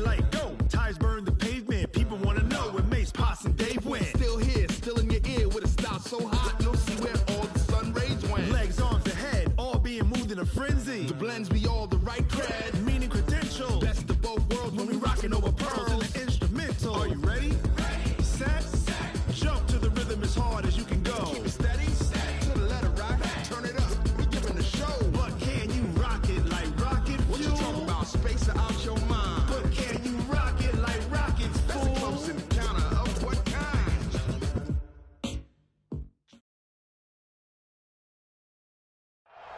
green light, go. Tires burn the pavement. People want to know where Mace, Poss, and Dave went. Still here, still in your ear with a style so hot. You'll see where all the sun rays went. Legs, arms, and head, all being moved in a frenzy. The blends be all the right cred, meaning credentials. Best of both worlds when we rockin' over pearls in the instrumental. Are you ready? Ready. Set. Jump to the rhythm as hard as you can go. Keep it steady. To the letter rock. Turn it up. We giving the show. But can you rock it like rocket fuel? What you talking about? Space out your mind. But can you rock it like rockets, fool? That's a close encounter of what kind?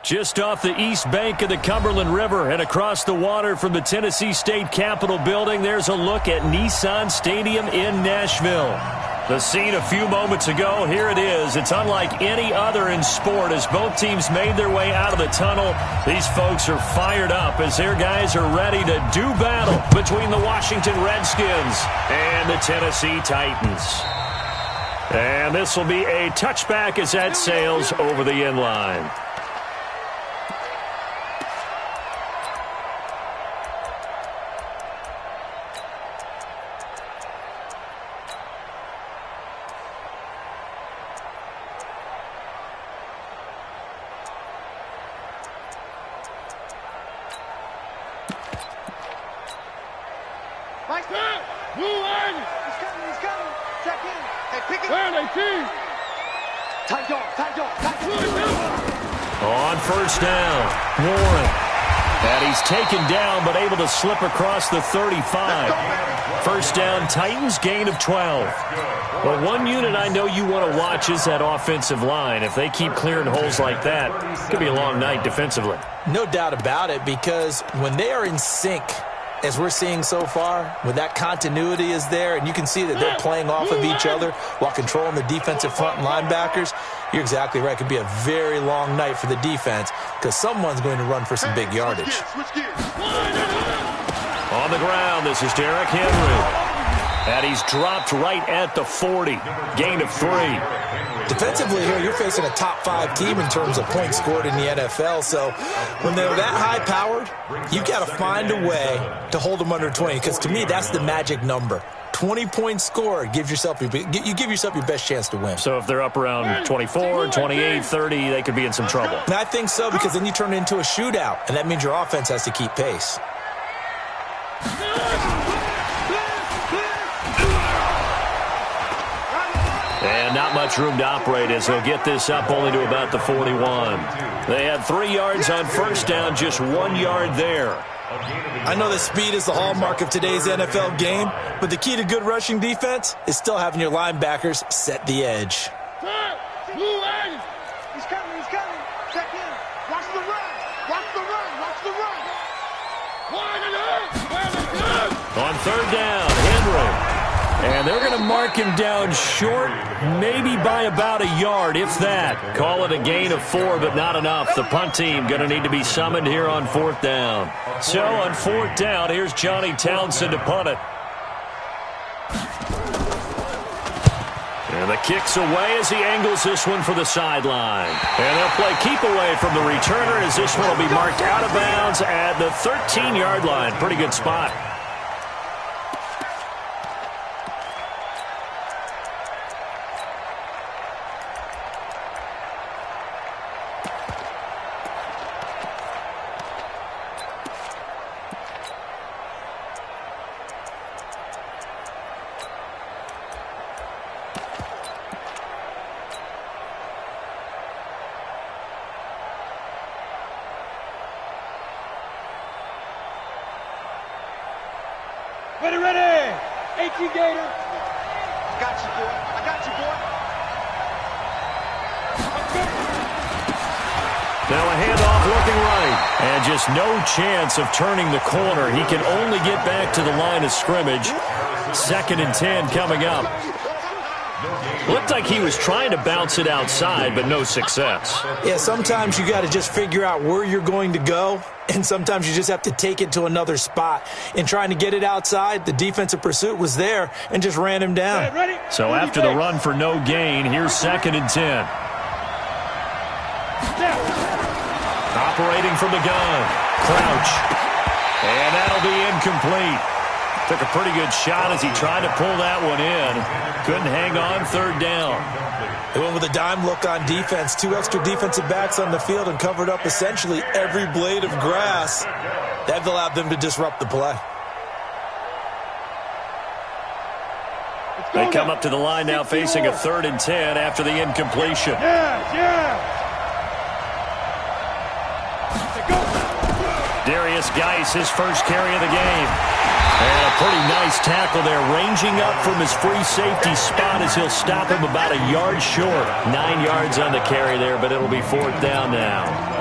Just off the east bank of the Cumberland River and across the water from the Tennessee State Capitol building, there's a look at Nissan Stadium in Nashville. The scene a few moments ago, here it is. It's unlike any other in sport as both teams made their way out of the tunnel. These folks are fired up as their guys are ready to do battle between the Washington Redskins and the Tennessee Titans. And this will be a touchback as that sails over the end line. On first down, Warren. And he's taken down but able to slip across the 35. First down, Titans, gain of 12. Well, one unit I know you want to watch is that offensive line. If they keep clearing holes like that, it could be a long night defensively. No doubt about it, because when they are in sync, as we're seeing so far, when that continuity is there and you can see that they're playing off of each other while controlling the defensive front linebackers, you're exactly right. It could be a very long night for the defense because someone's going to run for some big yardage. On the ground, this is Derrick Henry. And he's dropped right at the 40. Gain of 3. Defensively here, you're facing a top-5 team in terms of points scored in the NFL. So when they're that high-powered, you've got to find a way to hold them under 20. Because to me, that's the magic number. 20 points scored, you give yourself your best chance to win. So if they're up around 24, 28, 30, they could be in some trouble. And I think so, because then you turn it into a shootout, and that means your offense has to keep pace. And not much room to operate as he'll get this up only to about the 41. They had 3 yards on first down, just 1 yard there. I know that speed is the hallmark of today's NFL game, but the key to good rushing defense is still having your linebackers set the edge. He's coming. Check in. Watch the run. On third down, Henry. And they're going to mark him down short, maybe by about a yard, if that. Call it a gain of 4, but not enough. The punt team going to need to be summoned here on fourth down. So on fourth down, here's Johnny Townsend to punt it. And the kick's away as he angles this one for the sideline. And they'll play keep away from the returner as this one will be marked out of bounds at the 13-yard line. Pretty good spot. Ready. 18 Gator. I got you, boy. Now a handoff looking right. And just no chance of turning the corner. He can only get back to the line of scrimmage. 2nd and 10 coming up. Looked like he was trying to bounce it outside, but no success. Yeah, sometimes you got to just figure out where you're going to go, and sometimes you just have to take it to another spot. In trying to get it outside, the defensive pursuit was there and just ran him down. So after the run for no gain, here's 2nd and 10. Operating from the gun, Crouch. And that'll be incomplete. Took a pretty good shot as he tried to pull that one in. Couldn't hang on third down. They went with a dime look on defense. 2 extra defensive backs on the field and covered up essentially every blade of grass. That allowed them to disrupt the play. They come up to the line now facing a 3rd and 10 after the incompletion. Darius Geis, his first carry of the game. And a pretty nice tackle there, ranging up from his free safety spot as he'll stop him about a yard short. 9 yards on the carry there, but it'll be 4th down now.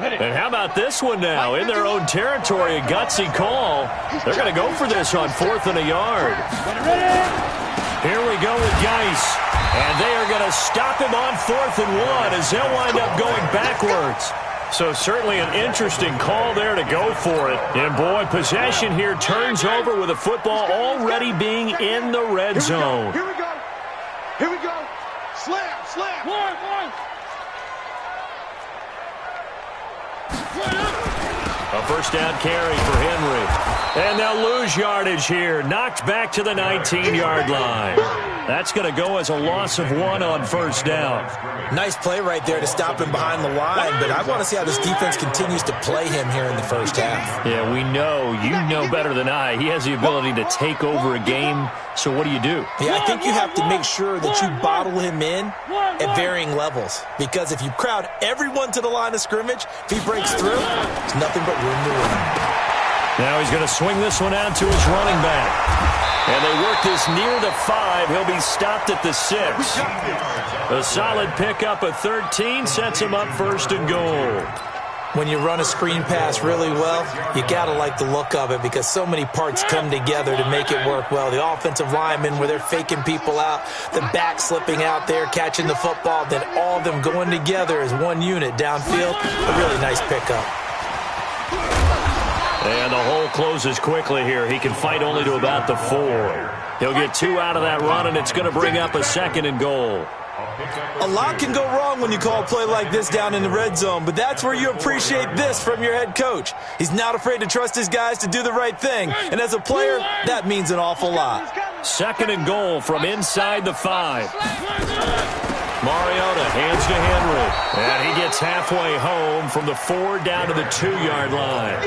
And how about this one now? In their own territory, a gutsy call. They're going to go for this on 4th and a yard. Here we go with Geis. And they are going to stop him on 4th and 1 as they'll wind up going backwards. So certainly an interesting call there to go for it. And boy, possession here turns over with the football already being in the red zone. Here we go. Here we go. Slam, slam. One. A first down carry for Henry. And they'll lose yardage here. Knocked back to the 19-yard line. That's going to go as a loss of 1 on first down. Nice play right there to stop him behind the line, but I want to see how this defense continues to play him here in the first half. Yeah, we know. You know better than I. He has the ability to take over a game. So what do you do? Yeah, I think you have to make sure that you bottle him in at varying levels. Because if you crowd everyone to the line of scrimmage, if he breaks through, there's nothing but room to run. Now he's going to swing this one out to his running back. And they work this near the 5. He'll be stopped at the 6. A solid pickup of 13 sets him up 1st and goal. When you run a screen pass really well, you got to like the look of it because so many parts come together to make it work well. The offensive linemen where they're faking people out, the back slipping out there, catching the football, then all of them going together as one unit downfield. A really nice pickup. And the hole closes quickly here. He can fight only to about the 4. He'll get 2 out of that run, and it's going to bring up a 2nd and goal. A lot can go wrong when you call a play like this down in the red zone, but that's where you appreciate this from your head coach. He's not afraid to trust his guys to do the right thing, and as a player, that means an awful lot. 2nd and goal from inside the 5. Mariota hands to Henry, and he gets halfway home from the 4 down to the 2-yard line.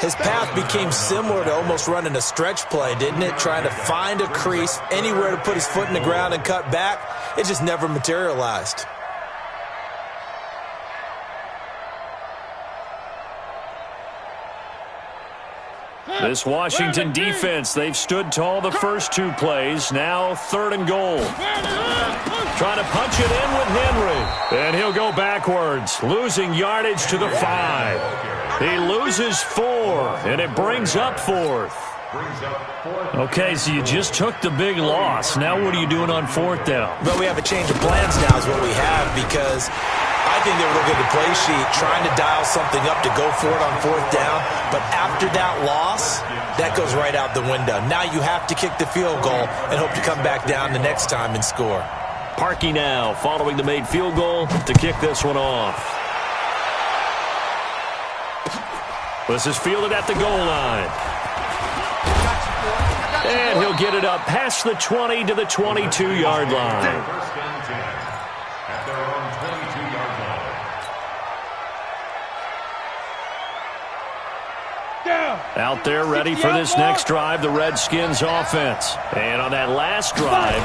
His path became similar to almost running a stretch play, didn't it? Trying to find a crease, anywhere to put his foot in the ground and cut back. It just never materialized. This Washington defense, they've stood tall the first 2 plays. Now 3rd and goal. Trying to punch it in with Henry. And he'll go backwards, losing yardage to the 5. He loses 4, and it brings up 4th. Okay, so you just took the big loss. Now what are you doing on 4th down? Well, we have a change of plans now is what we have because I think they were looking at the play sheet trying to dial something up to go for it on 4th down. But after that loss, that goes right out the window. Now you have to kick the field goal and hope to come back down the next time and score. Parkey now following the made field goal to kick this one off. This is fielded at the goal line. And he'll get it up past the 20 to the 22-yard line. Out there ready for this next drive, the Redskins offense. And on that last drive,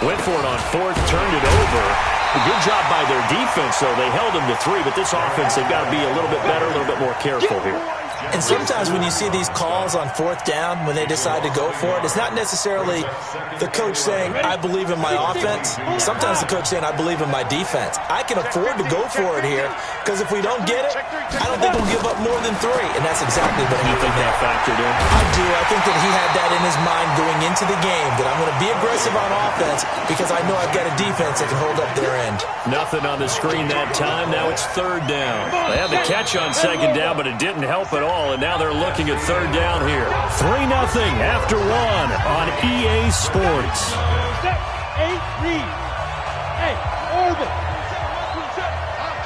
went for it on 4th, turned it over. A good job by their defense, though. They held them to 3, but this offense, they've got to be a little bit better, a little bit more careful here. And sometimes when you see these calls on 4th down, when they decide to go for it, it's not necessarily the coach saying, I believe in my offense. Sometimes the coach saying, I believe in my defense. I can afford to go for it here because if we don't get it, I don't think we'll give up more than 3. And that's exactly what you think that factored in? I do. I think that he had that in his mind going into the game, that I'm going to be aggressive on offense because I know I've got a defense that can hold up their end. Nothing on the screen that time. Now it's 3rd down. They had the catch on 2nd down, but it didn't help at all. ball, and now they're looking at third down here. 3-0 after 1 on EA Sports. 8 read. Hey, orbit.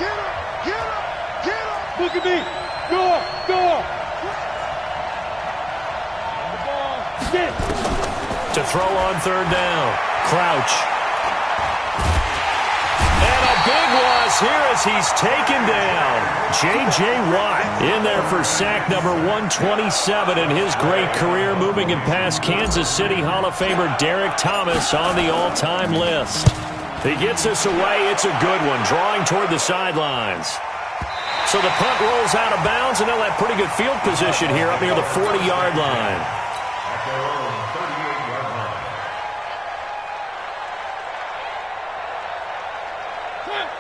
Get him. Look at me. Go. Get. To throw on third down. Crouch. And a big loss here as he's taken down. J.J. Watt in there for sack number 127 in his great career, moving it past Kansas City Hall of Famer Derek Thomas on the all-time list. He gets us away. It's a good one, drawing toward the sidelines. So the punt rolls out of bounds, and they'll have pretty good field position here up near the 40-yard line.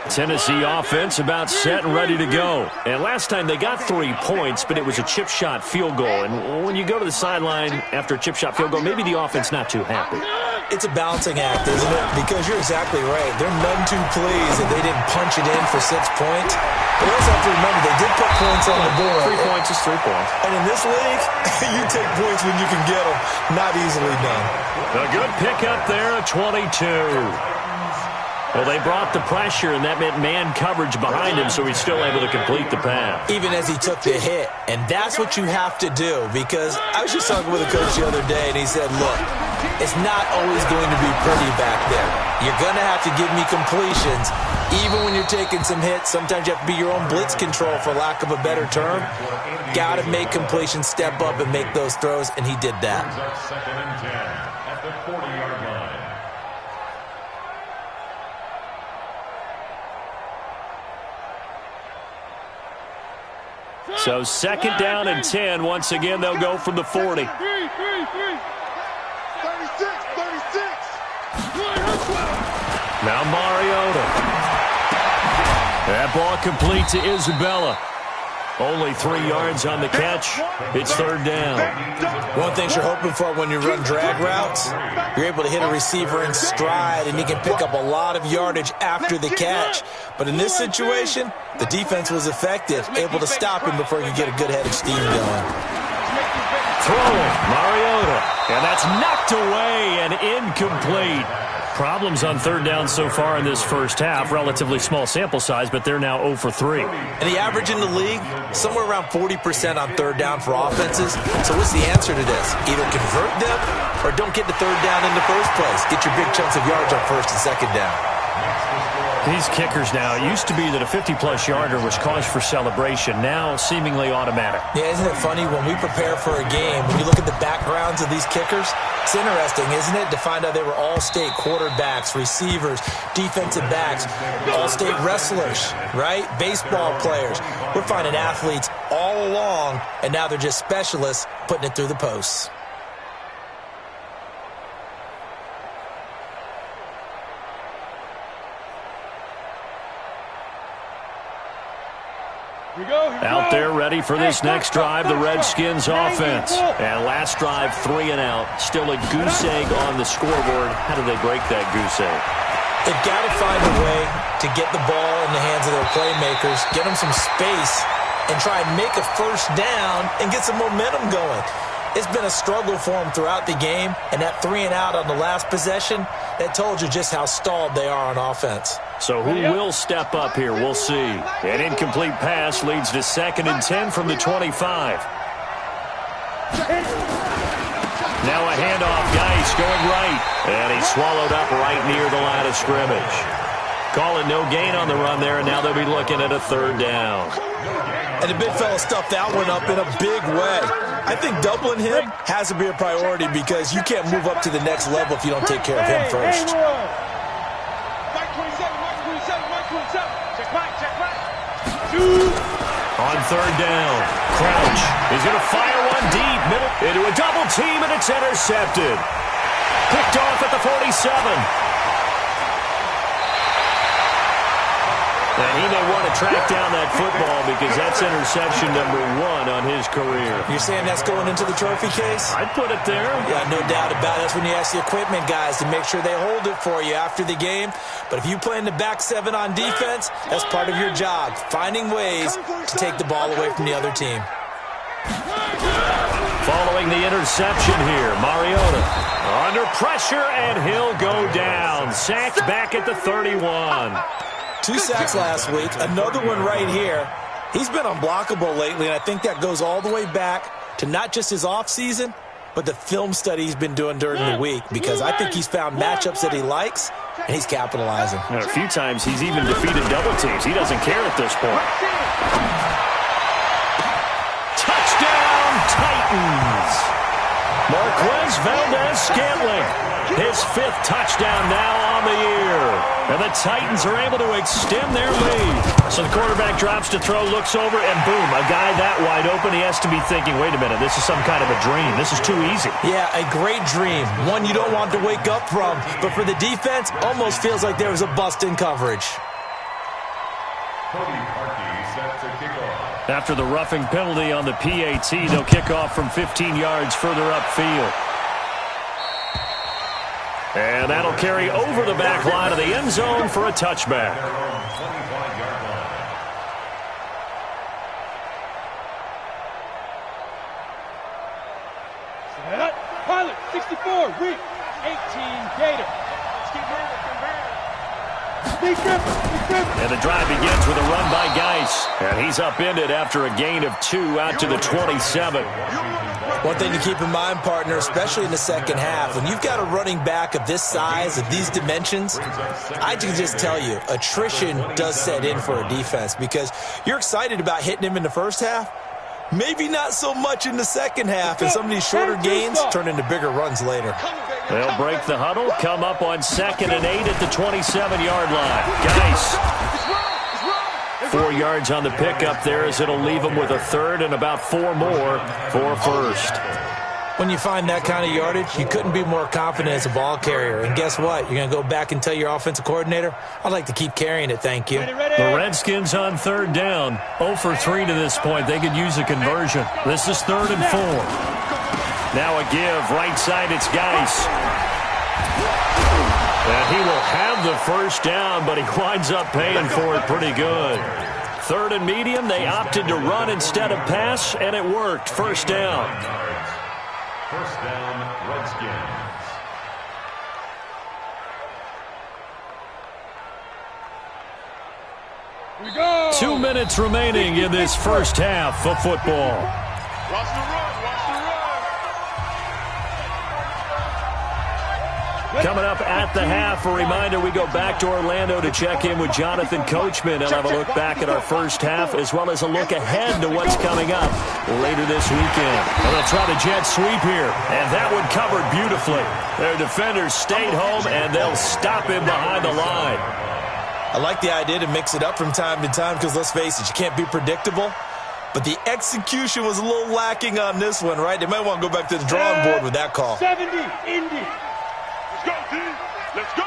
Tennessee offense about set and ready to go. And last time they got 3 points, but it was a chip shot field goal. And when you go to the sideline after a chip shot field goal, maybe the offense not too happy. It's a balancing act, isn't it? Because you're exactly right. They're none too pleased that they didn't punch it in for 6 points. But you also have to remember, they did put points on the board. 3 points is 3 points. And in this league, you take points when you can get them. Not easily done. A good pickup there at 22. Well, they brought the pressure, and that meant man coverage behind him, so he's still able to complete the pass. Even as he took the hit. And that's what you have to do, because I was just talking with a coach the other day, and he said, look, it's not always going to be pretty back there. You're going to have to give me completions. Even when you're taking some hits, sometimes you have to be your own blitz control, for lack of a better term. Got to make completions, step up, and make those throws, and he did that. Second and 10 at the 40-yard line. So second down and 10. Once again, they'll go from the 40. 36. Now Mariota. That ball complete to Isabella. Only 3 yards on the catch. It's third down. One thing you're hoping for when you run drag routes, you're able to hit a receiver in stride, and he can pick up a lot of yardage after the catch. But in this situation, the defense was effective, able to stop him before he could get a good head of steam going. Throwing, Mariota. And that's knocked away and incomplete. Problems on third down so far in this first half. Relatively small sample size, but they're now 0 for 3. And the average in the league, somewhere around 40% on third down for offenses. So what's the answer to this? Either convert them or don't get the third down in the first place. Get your big chunks of yards on first and second down. These kickers now, it used to be that a 50-plus yarder was cause for celebration. Now seemingly automatic. Yeah, isn't it funny when we prepare for a game, when you look at the backgrounds of these kickers, it's interesting, isn't it, to find out they were all-state quarterbacks, receivers, defensive backs, all-state wrestlers, right? Baseball players. We're finding athletes all along, and now they're just specialists putting it through the posts. Out there ready for this next drive, the Redskins offense. And last drive, 3 and out. Still a goose egg on the scoreboard. How do they break that goose egg? They've got to find a way to get the ball in the hands of their playmakers, get them some space, and try and make a first down and get some momentum going. It's been a struggle for them throughout the game, and that 3 and out on the last possession, that told you just how stalled they are on offense. So who will step up here? We'll see. An incomplete pass leads to 2nd and 10 from the 25. Now a handoff. Geis going right. And he's swallowed up right near the line of scrimmage. Calling no gain on the run there, and now they'll be looking at a third down. And the big fella stuffed that one up in a big way. I think doubling him has to be a priority because you can't move up to the next level if you don't take care of him first. On third down, Crouch is going to fire one deep, middle, into a double team, and it's intercepted. Picked off at the 47. And he may want to track down that football because that's interception number 1 on his career. You're saying that's going into the trophy case? I'd put it there. Yeah, no doubt about it. That's when you ask the equipment guys to make sure they hold it for you after the game. But if you play in the back 7 on defense, that's part of your job, finding ways to take the ball away from the other team. Following the interception here, Mariota under pressure, and he'll go down. Sacked back at the 31. 2 sacks last week, another one right here. He's been unblockable lately, and I think that goes all the way back to not just his offseason, but the film study he's been doing during the week, because I think he's found matchups that he likes, and he's capitalizing. And a few times he's even defeated double teams. He doesn't care at this point. Touchdown, Titans! Marquez Valdez-Scantling, his 5th touchdown now on the year. And the Titans are able to extend their lead. So the quarterback drops to throw, looks over, and boom, a guy that wide open, he has to be thinking, wait a minute, this is some kind of a dream. This is too easy. Yeah, a great dream. One you don't want to wake up from. But for the defense, almost feels like there was a bust in coverage. After the roughing penalty on the PAT, they'll kick off from 15 yards further upfield. And that'll carry over the back line of the end zone for a touchback. Pilot, 64, weak, 18, Gator. Let's keep moving, and the drive begins with a run by Geis. And he's upended after a gain of 2 out to the 27. One thing to keep in mind, partner, especially in the second half, when you've got a running back of this size, of these dimensions, I can just tell you, attrition does set in for a defense, because you're excited about hitting him in the first half, maybe not so much in the second half, and some of these shorter gains turn into bigger runs later. They'll break the huddle, come up on 2nd and 8 at the 27-yard line. Geis. 4 yards on the pickup there, as it'll leave them with a 3rd and about 4 more for a 1st. When you find that kind of yardage, you couldn't be more confident as a ball carrier. And guess what? You're going to go back and tell your offensive coordinator, I'd like to keep carrying it, thank you. The Redskins on 3rd down. 0 for 3 to this point. They could use a conversion. This is 3rd and 4. Now a give. Right side, it's Geis. And he will have the 1st down, but he winds up paying for it pretty good. 3rd and medium, they opted to run instead of pass, and it worked. 1st down. 1st down, Redskins. Here we go. 2 minutes remaining in this first half of football. Watch the run, watch the run. Coming up at the half, a reminder, we go back to Orlando to check in with Jonathan Coachman and have a look back at our first half, as well as a look ahead to what's coming up later this weekend. And they'll try the jet sweep here, and that one covered beautifully. Their defenders stayed home, and they'll stop him behind the line. I like the idea to mix it up from time to time, because let's face it, you can't be predictable. But the execution was a little lacking on this one, right? They might want to go back to the drawing board with that call. 70, Indy. Let's go, D. Let's go.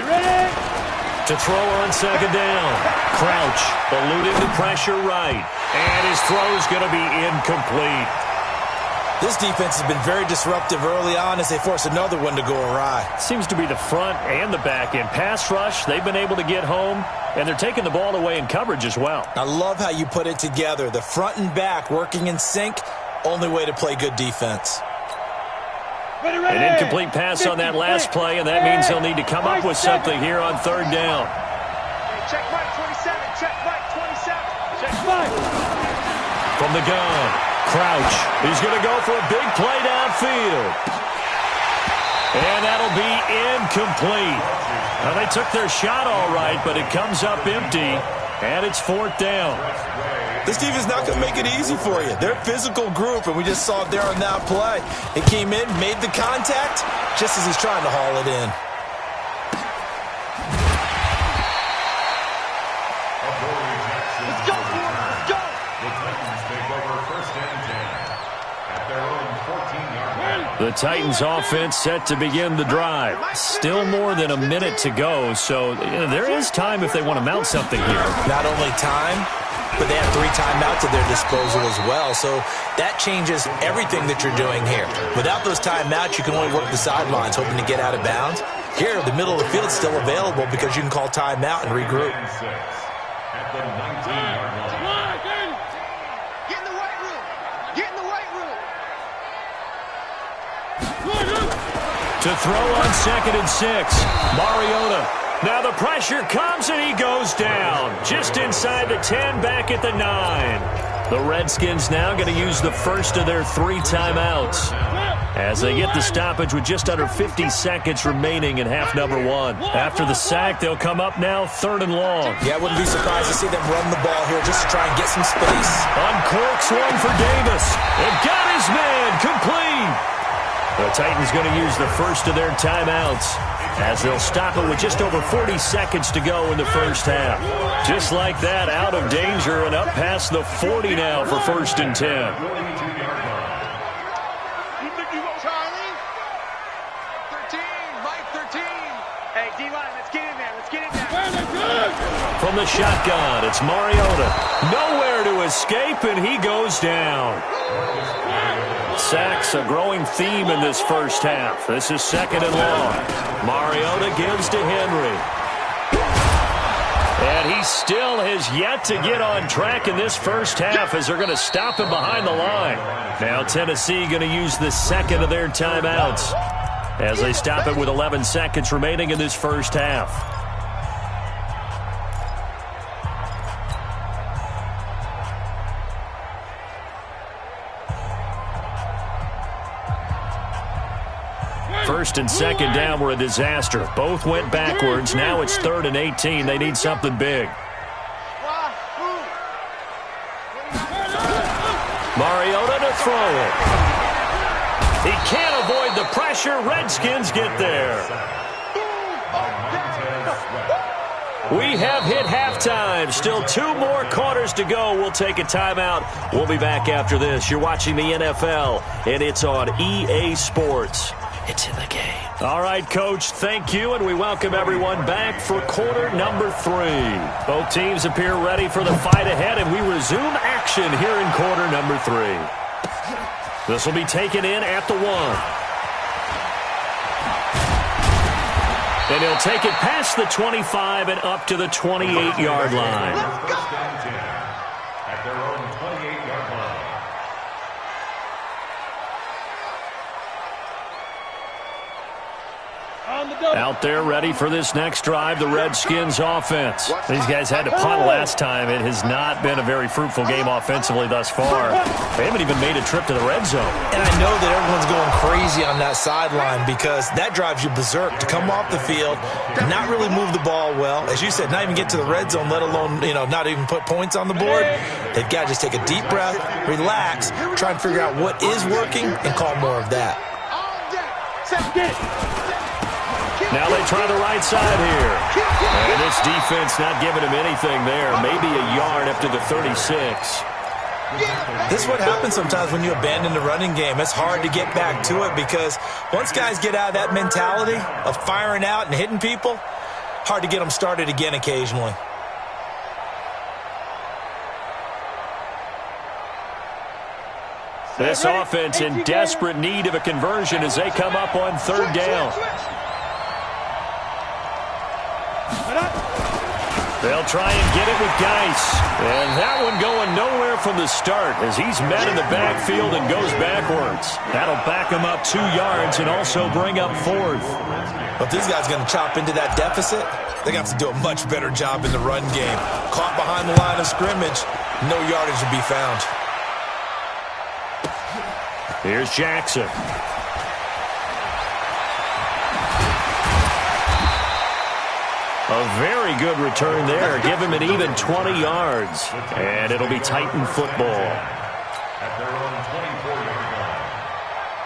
Ready? To throw on 2nd down. Crouch, eluding the pressure right. And his throw's going to be incomplete. This defense has been very disruptive early on as they force another one to go awry. Seems to be the front and the back end. Pass rush, they've been able to get home, and they're taking the ball away in coverage as well. I love how you put it together. The front and back working in sync, only way to play good defense. Ready. An incomplete pass on that last play, and that means they'll need to come up with something here on 3rd down. Check right 27, check right 27. Check right. From the gun, Crouch. He's going to go for a big play downfield. And that'll be incomplete. Now, they took their shot all right, but it comes up empty, and it's 4th down. This defense is not going to make it easy for you. They're a physical group, and we just saw it there on that play. It came in, made the contact, just as he's trying to haul it in. Let's go, let's go. The Titans take over 1st and 10 at their own 14-yard line. The Titans offense set to begin the drive. Still more than a minute to go, so there is time if they want to mount something here. Not only time, but they have 3 timeouts at their disposal as well. So that changes everything that you're doing here. Without those timeouts, you can only work the sidelines, hoping to get out of bounds. Here, the middle of the field is still available because you can call timeout and regroup. At the 19-yard line. To throw on 2nd and 6. Mariota. Now the pressure comes and he goes down. Just inside the 10, back at the 9. The Redskins now going to use the first of their 3 timeouts as they get the stoppage with just under 50 seconds remaining in half number 1. After the sack, they'll come up now 3rd and long. Yeah, I wouldn't be surprised to see them run the ball here just to try and get some space. Uncorks one for Davis. And got his man complete. The Titans going to use the first of their timeouts as they'll stop it with just over 40 seconds to go in the first half. Just like that, out of danger and up past the 40 now for 1st and 10. Charlie, 13, Mike 13. Hey, D-line, let's get in there. Let's get in there. From the shotgun, it's Mariota. Nowhere to escape, and he goes down. Sacks a growing theme in this first half. This is 2nd and long. Mariota gives to Henry. And he still has yet to get on track in this first half as they're going to stop him behind the line. Now Tennessee going to use the 2nd of their timeouts as they stop it with 11 seconds remaining in this first half. First and 2nd down were a disaster. Both went backwards. Now it's 3rd and 18. They need something big. Mariota to throw it. He can't avoid the pressure. Redskins get there. We have hit halftime. Still 2 more quarters to go. We'll take a timeout. We'll be back after this. You're watching the NFL, and it's on EA Sports. It's in the game. All right, Coach, thank you, and we welcome everyone back for quarter number 3. Both teams appear ready for the fight ahead, and we resume action here in quarter number 3. This will be taken in at the 1. And he'll take it past the 25 and up to the 28-yard line. At their own 28-yard line. Out there ready for this next drive, the Redskins offense. These guys had to punt last time. It has not been a very fruitful game offensively thus far. They haven't even made a trip to the red zone. And I know that everyone's going crazy on that sideline because that drives you berserk to come off the field, not really move the ball well. As you said, not even get to the red zone, let alone, not even put points on the board. They've got to just take a deep breath, relax, try and figure out what is working and call more of that. Now they try the right side here. And this defense not giving him anything there. Maybe a yard up to the 36. This is what happens sometimes when you abandon the running game. It's hard to get back to it because once guys get out of that mentality of firing out and hitting people, hard to get them started again occasionally. This offense in desperate need of a conversion as they come up on 3rd down. They'll try and get it with Geis. And that one going nowhere from the start as he's met in the backfield and goes backwards. That'll back him up 2 yards and also bring up 4th. But these guys are going to chop into that deficit. They're going to have to do a much better job in the run game. Caught behind the line of scrimmage, no yardage to be found. Here's Jackson. A very good return there. Give him an even 20 yards. And it'll be Titan football. At their own 24-yard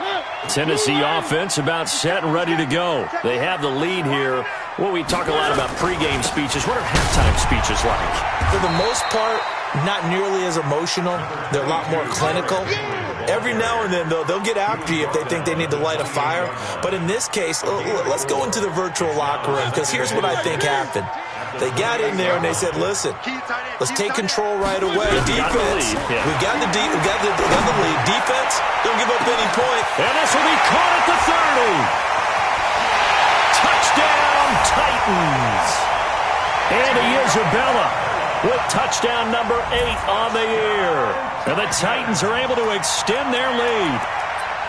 line. Tennessee offense about set and ready to go. They have the lead here. Well, we talk a lot about pregame speeches. What are halftime speeches like? For the most part, not nearly as emotional. They're a lot more clinical. Every now and then, though, they'll get after you if they think they need to light a fire. But in this case, let's go into the virtual locker room because here's what I think happened. They got in there and they said, listen, let's take control right away. Defense, we got the lead. Defense, don't give up any point. And this will be caught at the 30. Touchdown, Titans. Andy Isabella with touchdown number 8 on the year. And the Titans are able to extend their lead.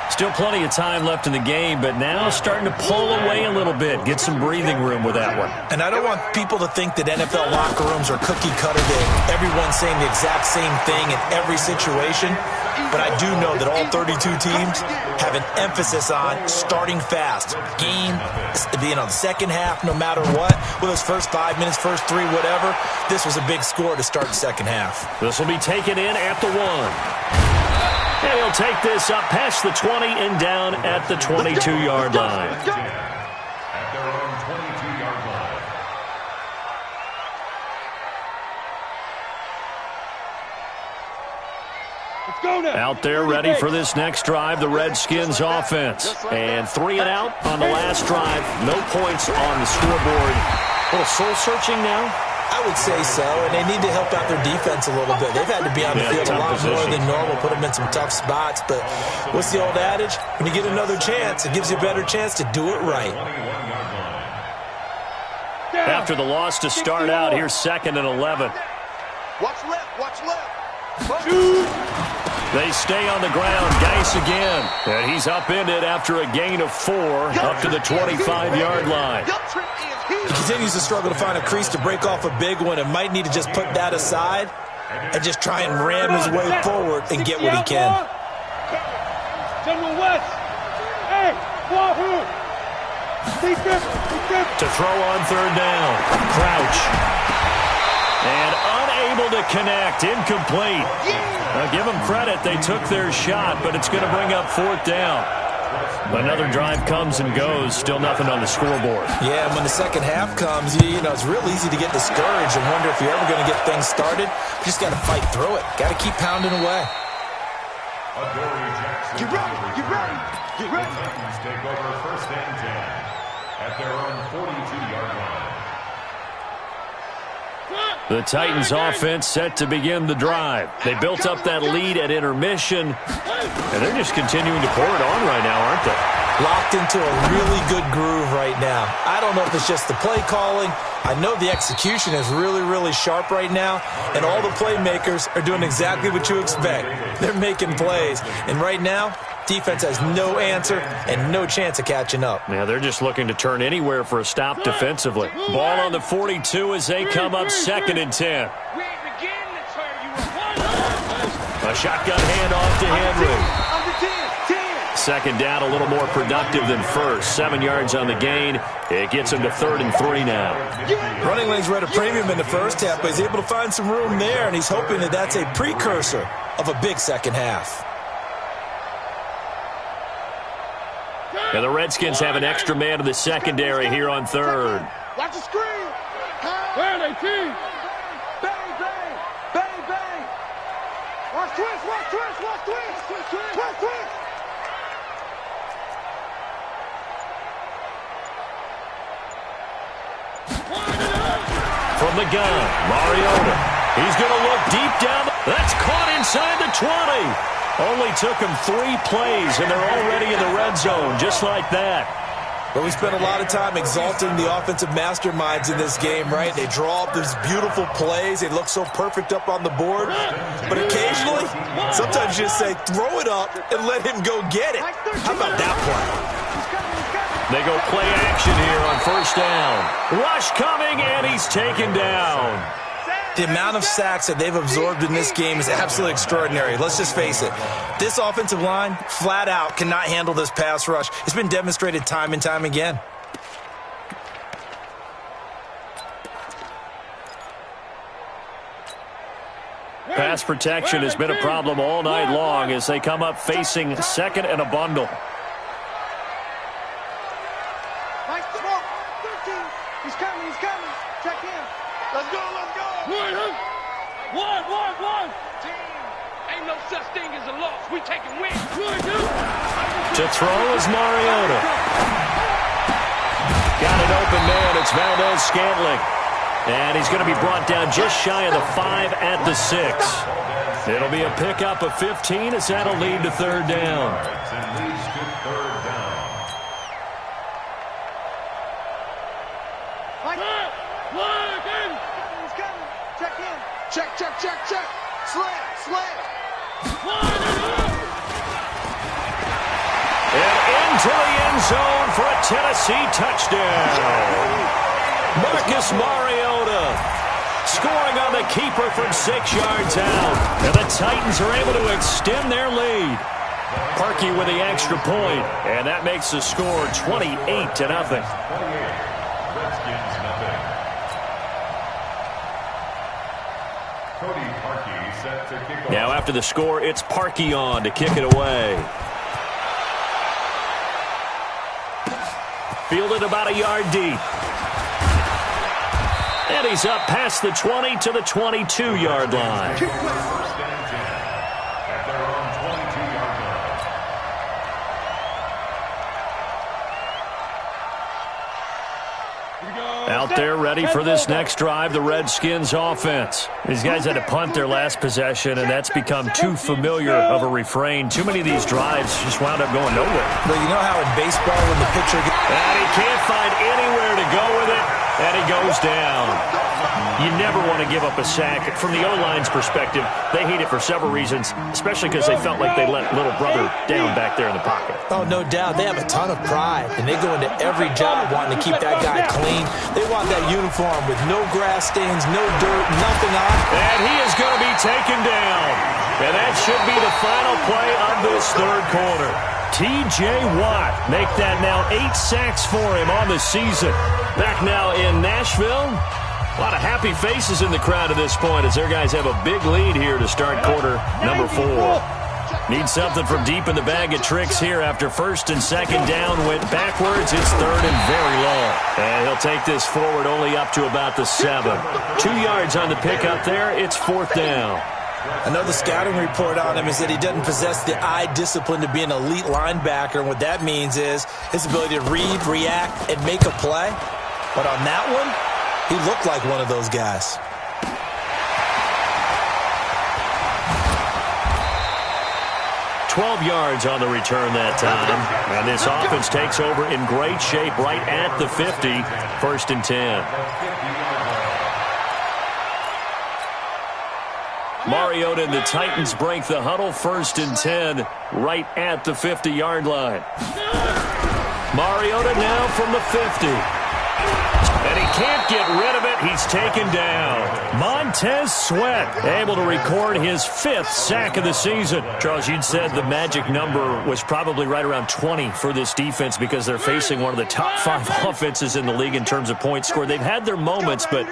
Still plenty of time left in the game, but now starting to pull away a little bit. Get some breathing room with that one. And I don't want people to think that NFL locker rooms are cookie cutter, that everyone's saying the exact same thing in every situation. But I do know that all 32 teams have an emphasis on starting fast. Game, being on the second half, no matter what. Whether it's first 5 minutes, first 3, whatever. This was a big score to start the second half. This will be taken in at the 1. And he'll take this up past the 20 and down at the 22-yard line. At their own 22-yard line. Let's go now. Out there ready for this next drive, the Redskins offense. And 3 and out on the last drive. No points on the scoreboard. A little soul-searching now. I would say so, and they need to help out their defense a little bit. They've had to be on the field a lot more than normal, put them in some tough spots. But what's the old adage? When you get another chance, it gives you a better chance to do it right. After the loss to start out, here's 2nd and 11. Watch left, watch left. They stay on the ground. Geis again. And he's upended after a gain of 4 up to the 25-yard line. He continues to struggle to find a crease to break off a big one and might need to just put that aside and just try and ram his way forward and get what he can. General West. Hey, Wahoo. To throw on 3rd down. Crouch. And unable to connect. Incomplete. Now give them credit. They took their shot, but it's going to bring up 4th down. Another drive comes and goes. Still nothing on the scoreboard. Yeah, and when the second half comes, you know, it's real easy to get discouraged and wonder if you're ever going to get things started. You just got to fight through it. Got to keep pounding away. Get ready, get ready, get ready. Titans take over 1st and 10 at their own 42-yard line. The Titans offense set to begin the drive. They built up that lead at intermission, and they're just continuing to pour it on right now, aren't they? Locked into a really good groove right now. I don't know if it's just the play calling. I know the execution is really, really sharp right now, and all the playmakers are doing exactly what you expect. They're making plays, and right now, defense has no answer and no chance of catching up. Yeah, they're just looking to turn anywhere for a stop defensively. Ball on the 42 as they come up 2nd and 10. A shotgun handoff to Henry. 2nd down, a little more productive than first. 7 yards on the gain. It gets him to 3rd and 3 now. Running lanes were at a premium in the first half, but he's able to find some room there, and he's hoping that that's a precursor of a big second half. And the Redskins have an extra man in the secondary here on 3rd. Watch the screen. Where are they, team? Bang, bang, bang, bang. Watch twist, watch twist, watch twist, twist, twist, twist, twist. From the gun, Mariota. He's going to look deep down. That's caught inside the 20. Only took him 3 plays, and they're already in the red zone, just like that. But we spent a lot of time exalting the offensive masterminds in this game, right? They draw up these beautiful plays. They look so perfect up on the board. But occasionally, sometimes you just say, throw it up and let him go get it. How about that play? They go play action here on 1st down. Rush coming, and he's taken down. The amount of sacks that they've absorbed in this game is absolutely extraordinary. Let's just face it. This offensive line, flat out, cannot handle this pass rush. It's been demonstrated time and time again. Pass protection has been a problem all night long as they come up facing 2nd and a bundle. He's coming, he's coming. Check in. Let's go, let's go. One. Team, ain't no such thing as a loss. We taking wins. To throw is Mariota. Got an open man. It's Valdez-Scantling. And he's going to be brought down just shy of the 5 at the 6. It'll be a pickup of 15 as that'll lead to 3rd down. And leads to 3rd down. He's coming. Check in. Check. Slam. into the end zone for a Tennessee touchdown. Marcus Mariota scoring on the keeper from 6 yards out. And the Titans are able to extend their lead. Parkey with the extra point, and that makes the score 28-0. Now after the score, it's Parkey on to kick it away. Fielded about a yard deep. And he's up past the 20 to the 22-yard line. Out there ready for this next drive, the Redskins offense. These guys had to punt their last possession, and that's become too familiar of a refrain. Too many of these drives just wound up going nowhere. But you know how in baseball when the pitcher gets... And he can't find anywhere to go with it, and he goes down. You never want to give up a sack. From the O-line's perspective, they hate it for several reasons, especially because they felt like they let little brother down back there in the pocket. Oh, no doubt. They have a ton of pride, and they go into every job wanting to keep that guy clean. They want that uniform with no grass stains, no dirt, nothing on it. And he is going to be taken down. And that should be the final play of this third quarter. T.J. Watt make that now 8 sacks for him on the season. Back now in Nashville. A lot of happy faces in the crowd at this point as their guys have a big lead here to start quarter number 4. Need something from deep in the bag of tricks here after first and second down went backwards. It's third and very long. And he'll take this forward only up to about the 7. 2 yards on the pickup there. It's 4th down. I know the scouting report on him is that he doesn't possess the eye discipline to be an elite linebacker. And what that means is his ability to read, react, and make a play. But on that one, he looked like one of those guys. yards on the return that time. And this offense takes over in great shape right at the 50. 1st and 10. Mariota and the Titans break the huddle. 1st and 10 right at the 50-yard line. Mariota now from the 50. And he can't get rid of it. He's taken down. Montez Sweat able to record his 5th sack of the season. Charles, you'd said the magic number was probably right around 20 for this defense because they're facing one of the top 5 offenses in the league in terms of points scored. They've had their moments, but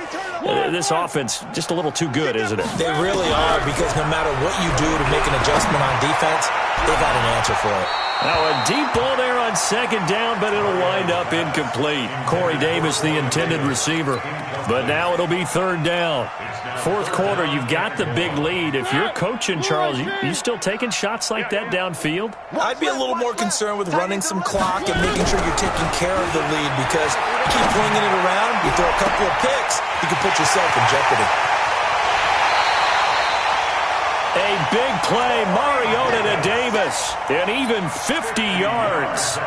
this offense just a little too good, isn't it? They really are, because no matter what you do to make an adjustment on defense, they've got an answer for it. Now a deep ball there on 2nd down, but it'll wind up incomplete. Corey Davis, the intended receiver. But now it'll be 3rd down. 4th quarter, you've got the big lead. If you're coaching, Charles, you still taking shots like that downfield? I'd be a little more concerned with running some clock and making sure you're taking care of the lead, because you keep flinging it around, you throw a couple of picks, you can put yourself in jeopardy. A big play, Mariota to Davis, and even 50 yards.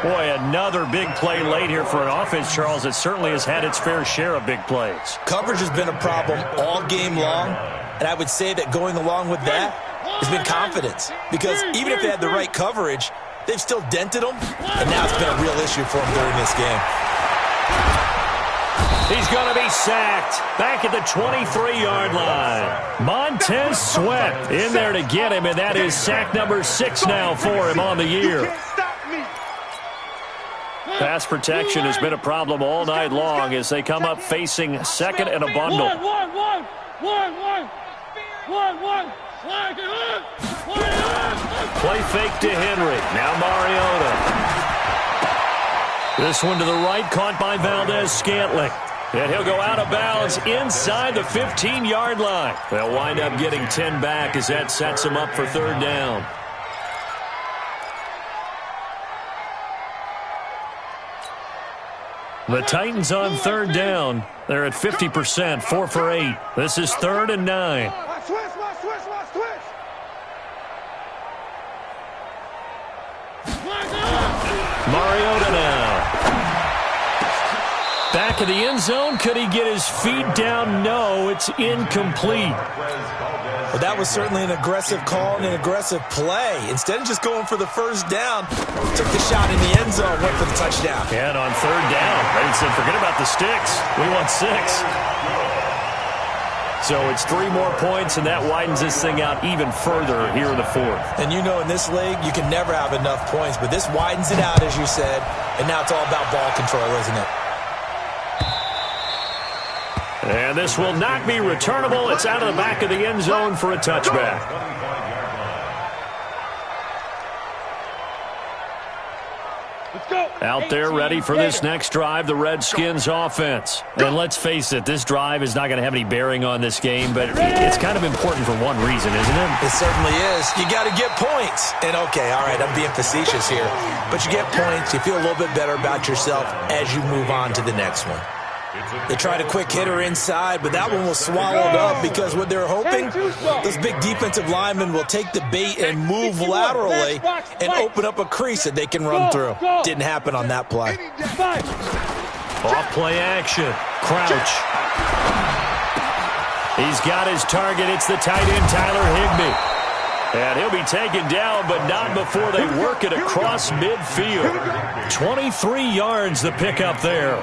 Boy, another big play late here for an offense, Charles, that certainly has had its fair share of big plays. Coverage has been a problem all game long, and I would say that going along with that has been confidence, because even if they had the right coverage, they've still dented them, and now it's been a real issue for them during this game. He's going to be sacked back at the 23-yard line. Montez Sweat in there to get him, and that is sack number 6 now for him on the year. Pass protection has been a problem all night long as they come up facing 2nd and a bundle. Play fake to Henry. Now Mariota. This one to the right, caught by Valdez-Scantling. And he'll go out of bounds inside the 15-yard line. They'll wind up getting 10 back as that sets them up for 3rd down. The Titans on 3rd down. They're at 50%, 4 for 8. This is 3rd and 9. Mariota now. Back of the end zone. Could he get his feet down? No, it's incomplete. Well, that was certainly an aggressive call and an aggressive play. Instead of just going for the first down, took the shot in the end zone, went for the touchdown. And on third down, Brady said, forget about the sticks. We want 6. So it's 3 more points, and that widens this thing out even further here in the 4th. And you know in this league, you can never have enough points, but this widens it out, as you said, and now it's all about ball control, isn't it? And this will not be returnable. It's out of the back of the end zone for a touchback. Out there ready for this next drive, the Redskins offense. And let's face it, this drive is not going to have any bearing on this game, but it's kind of important for one reason, isn't it? It certainly is. You got to get points. And okay, all right, I'm being facetious here. But you get points, you feel a little bit better about yourself as you move on to the next one. They tried a quick hitter inside, but that one was swallowed up because what they're hoping, those big defensive linemen will take the bait and move laterally and open up a crease that they can run through. Didn't happen on that play. Off play action. Crouch. He's got his target. It's the tight end, Tyler Higbee. And he'll be taken down, but not before they work it across midfield. 23 yards the pickup there.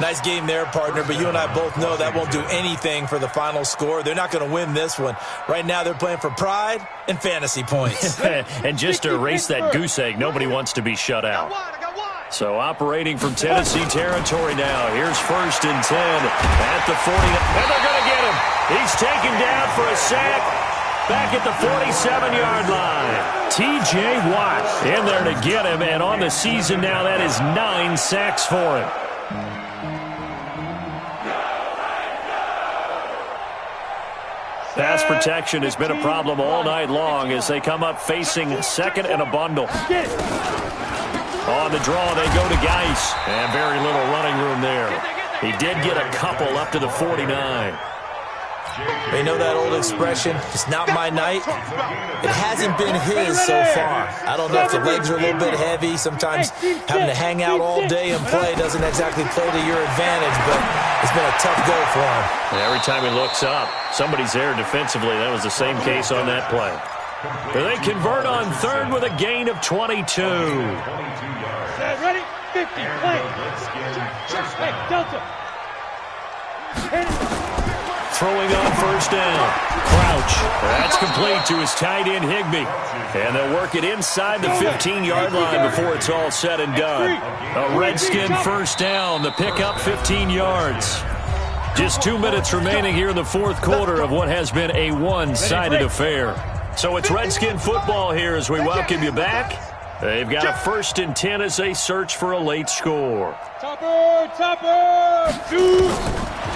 Nice game there, partner, but you and I both know that won't do anything for the final score. They're not going to win this one. Right now they're playing for pride and fantasy points. And just to erase that goose egg, nobody wants to be shut out. So operating from Tennessee territory now. Here's 1st and 10 at the 40. And they're going to get him. He's taken down for a sack. Back at the 47-yard line. T.J. Watt in there to get him. And on the season now, that is 9 sacks for him. Pass protection has been a problem all night long as they come up facing 2nd and a bundle. On the draw, they go to Geis. And very little running room there. He did get a couple up to the 49. You know that old expression, it's not my night? It hasn't been his so far. I don't know if the legs are a little bit heavy. Sometimes having to hang out all day and play doesn't exactly play to your advantage, but it's been a tough go for him. And every time he looks up, somebody's there defensively. That was the same case on that play. They convert on 3rd with a gain of 22. Ready? 50, play. Hey, Delta. Throwing on 1st down. Crouch. That's complete to his tight end, Higbee. And they'll work it inside the 15-yard line before it's all said and done. A Redskin 1st down. The pickup 15 yards. Just 2 minutes remaining here in the 4th quarter of what has been a one-sided affair. So it's Redskin football here as we welcome you back. They've got a 1st and 10 as they search for a late score. Topper, shoot!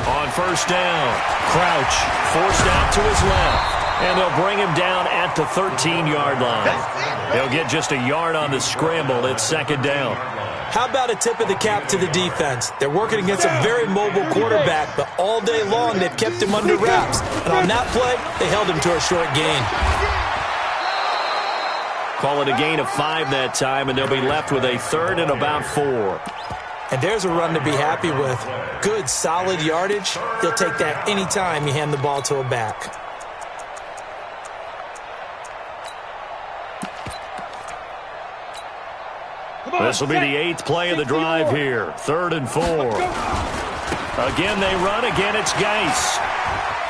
On 1st down, Crouch forced out to his left, and they'll bring him down at the 13-yard line. He'll get just a yard on the scramble. It's 2nd down. How about a tip of the cap to the defense? They're working against a very mobile quarterback, but all day long they've kept him under wraps. And on that play, they held him to a short gain. Call it a gain of 5 that time, and they'll be left with a 3rd and about 4. And there's a run to be happy with. Good, solid yardage. They'll take that any time you hand the ball to a back. This will be the 8th play of the drive here. 3rd and 4. Again they run. Again it's Geis.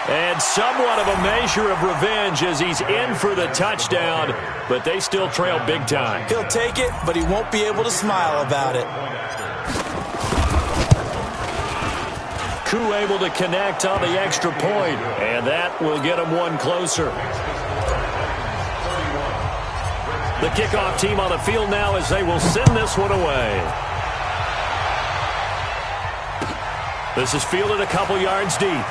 And somewhat of a measure of revenge as he's in for the touchdown, but they still trail big time. He'll take it, but he won't be able to smile about it. Koo able to connect on the extra point, and that will get him one closer. The kickoff team on the field now as they will send this one away. This is fielded a couple yards deep.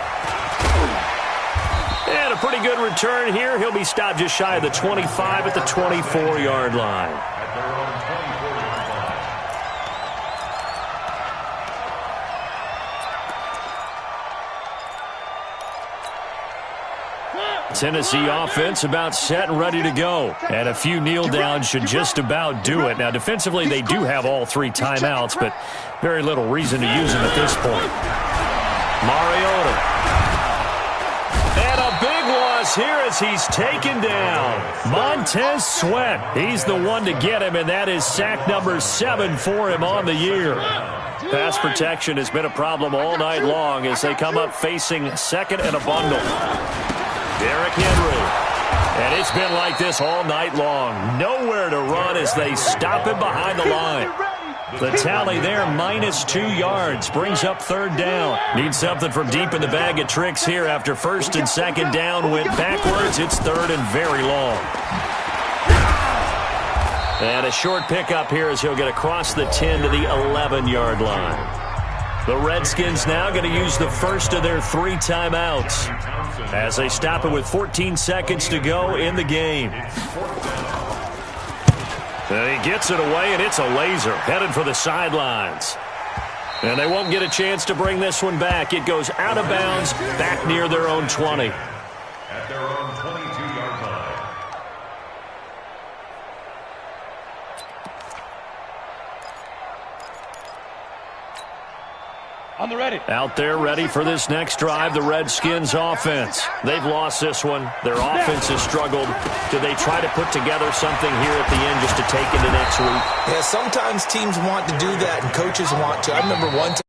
And a pretty good return here. He'll be stopped just shy of the 25 at the 24-yard line. Tennessee offense about set and ready to go. And a few kneel downs should just about do it. Now, defensively, they do have all 3 timeouts, but very little reason to use them at this point. Mariota. And a big loss here as he's taken down. Montez Sweat. He's the one to get him, and that is sack number 7 for him on the year. Pass protection has been a problem all night long as they come up facing second and a bundle. Derrick Henry. And it's been like this all night long. Nowhere to run as they stop him behind the line. The tally there, -2 yards, brings up 3rd down. Need something from deep in the bag of tricks here after 1st and 2nd down went backwards. It's 3rd and very long. And a short pickup here as he'll get across the 10 to the 11-yard line. The Redskins now going to use the first of their 3 timeouts as they stop it with 14 seconds to go in the game. And he gets it away, and it's a laser headed for the sidelines. And they won't get a chance to bring this one back. It goes out of bounds back near their own 20. At their own 22-yard line. On the ready. Out there ready for this next drive, the Redskins offense. They've lost this one. Their offense has struggled. Do they try to put together something here at the end just to take into next week? Yeah, sometimes teams want to do that and coaches want to. I remember one time